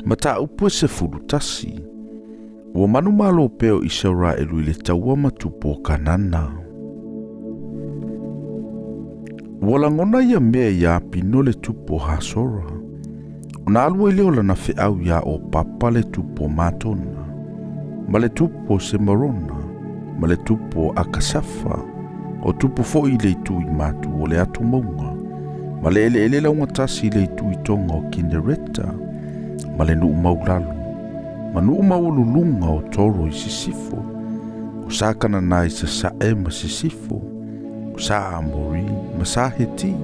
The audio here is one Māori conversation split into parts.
Mata upu se fulutasi. Ua manu malo peo Israelu i le taua matupo kanana. Ua langona ia mea ia pino le tupo hasora. Una alua i leo lana feau ia o papa le tupo matona. Ma le tupo se marona. Ma le tupo akasafa. O tupo fo i le itu i matu o le atu maunga. Ma le ele launga tasi le itu i tonga o Kinereta. Ma le nuu maulalu. Ma nuu maululunga o toro i sisifo. O sakana nai sa sae ma sisifo. O sa amori, ma sa heti.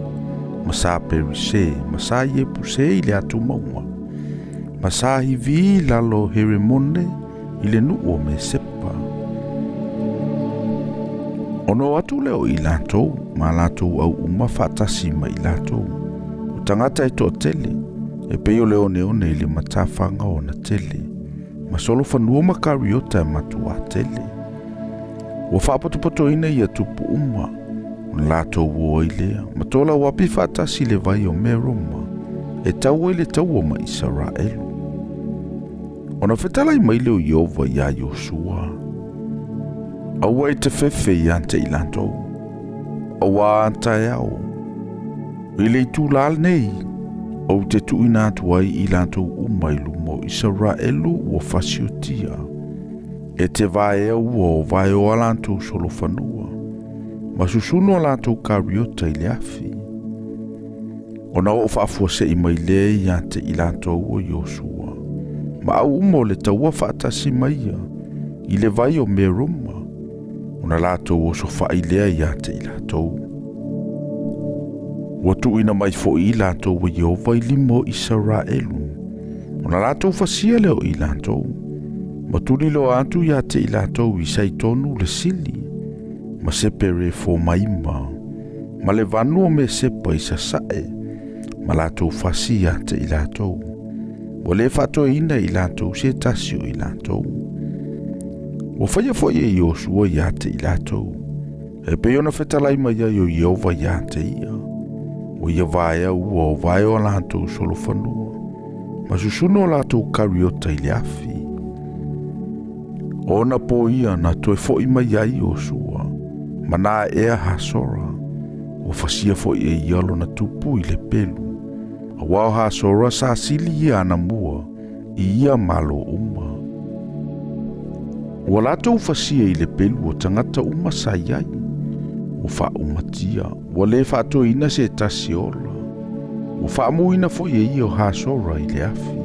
Ma sa perise, ma sa iepuse i le atu maunga. Ma sa hivi lalo heremone i le nuu o me sepa. Ono atu leo i latou, ma latou au uma fatasi ma i latou. O tangata i to tele, e peo leo neone i le matafanga o na tele. Ma solo fanua makariota e matua tele. Ua whapatopato ina i atupu uma, o latou ua i lea, ma tola wapi fatasi le vai o meroma, e taua i le taua ma Israelu. Ona whetala i maileo Iova i a Iosua. Aua i te fefe i ante i lantou. Aua anta e au. I le tu lal nei. O te tu ina tuai i lantou umailu mo Israelu o fasiotia. E te vae o vae o alantou solo fanua. Ma susunu alantou kariota i le afi. Ona o whaafua se i maile i ante i lantou o Iosua. Ma au umo le taua whaatasi maia. I le vai o meroma. Ona latou o sofa i lea i ate i latou. Ua tuuina mai fo i latou wa Iova i limo Israelu. Ona latou fasia leo i latou. Ma tulilo atu i ate i latou i saitonu le sili. Ma sepere fo maima. Ma le vanu o me sepa i sasae. Ma latou fasi i ate i latou. Wa le fato ina i latou se tasio i latou. Ua whaia fo i Iosua i ate i latou. E peona whetalai mai ai o Iova i ate ia. O ia vae ua o vae o latou solo fanua. Ma susuno o latou kariota i le afi. Ona po ia na toe fo i mai ai Iosua. Ma na ea hasora. O fasia fo i e ialo na tupu i le pelu. A wao hasora sa sili ia ana mua. I ia malo uma. Ua latou fasia i le pelu o tangata uma sa iai. Ua wha umatia. Ua le whaato ina se tasi ola. Ua wha muina fo i o hasora i le afi.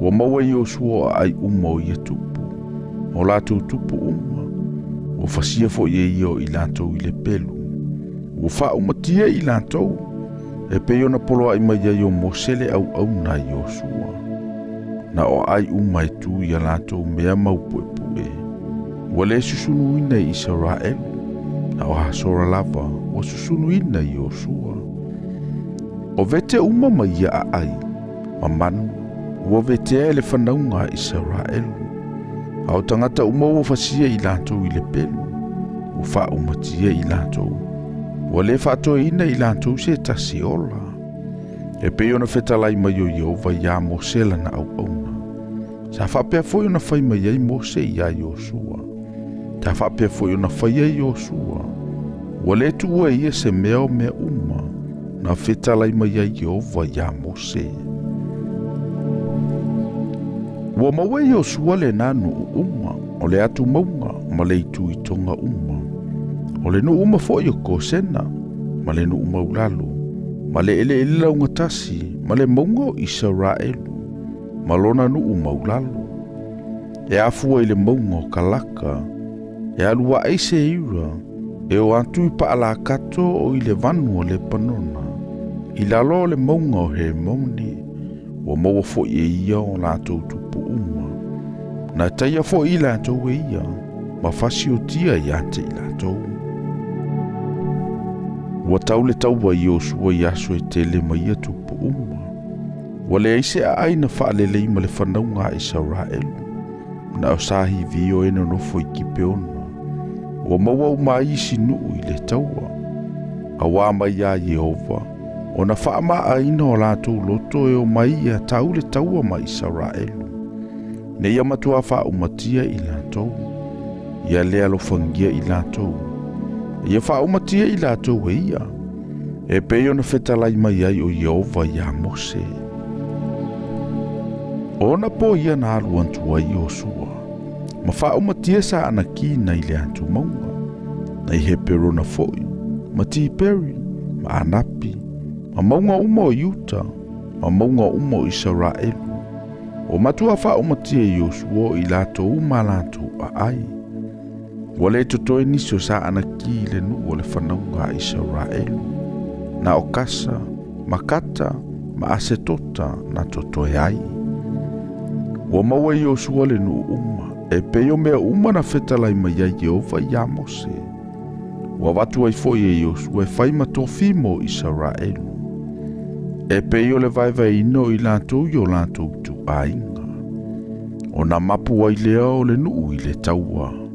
Ua maua Iosua ai uma o ia tupu. O latou tupu uma. Ua fasia fo i o i latou i le pelu. Ua wha umatia i latou. E peiona poloa i mai ai o mosele au na Iosua. Na o ai uma e tu i alatou mea maupuepue. Ua le susunu ina i Israelu. Na o hasora lava o susunu ina i Iosua. O vete uma mai ia a ai. Ma manu. Ua vete e le whanaunga Israelu. A o tangata uma ua fasia i latou i le pelu. Ua wha umatia i latou. Ua le whaato ina i latou se tasi ola. E peo na whetalai mai o Iova ia Mosela na au. Sa whapea foi ona whai mai ai Mose i a Iosua. Ta whapea foi ona whai ai Iosua. Ua le tua ia se mea o mea uma. Na whetalai mai ai Iova ia Mose. Ua maua Iosua le nanu uma. O le atu maunga ma le itu i tonga uma. O le nu uma foi o kosena. Ma le nu uma ulalo. Ma le ele launga tasi. Ma le maunga o Israelu. Malona nu maulalo. E afua i le maunga o kalaka. E alua eise ira. E o atu i paala kato o i le vanu o le panona. I lalo le maunga o Hermoni. Ua maua fo i e ia o latou tupu uma. Na taia fo i latou e ia. Ma fasi o tia i ate i latou. Ua tau le tau i Iosua i aso e tele ma ia tupu uma. Ua le aise a aina whaalelei ma le whanaunga Israelu. Na o sahi vio ena nofo i kipe ona. Ua maua umai isi nuu i le taua. A wā mai a Yehova. Ona whaamaaina o lātou loto e o mai e tau le taua ma Israelu. Ne ia matua whaumatia i lātou. Ia lea lo whangia i lātou. Ia whaumatia i lātou e ia. E peo na whetalai mai ai o Jehova ia Mose. Ona po ia na aluan Tuai Iosua. Ma whaumatia sa anaki na i le atu maunga. Na i he perona foi. Ma tiperi. Ma anapi. Ma maunga umo o Yuta. Ma maunga umo o Israelu. O matua whaumatia Iosua i lātou ma lātou a ai. Wale totoe nisi o sa anaki le nu o le whanaunga Israelu. Na okasa, makata, ma asetota na totoe ai. Wa maua Iosua le nu uma, e peo mea uma na whetalai mai ai Jehova ia Mose. Wa watu ai foi e Iosua e whai matofimo Israelu. E peo le vai ino i lātou i o lātou tu ainga. O na mapu ai lea o le nu i le taua.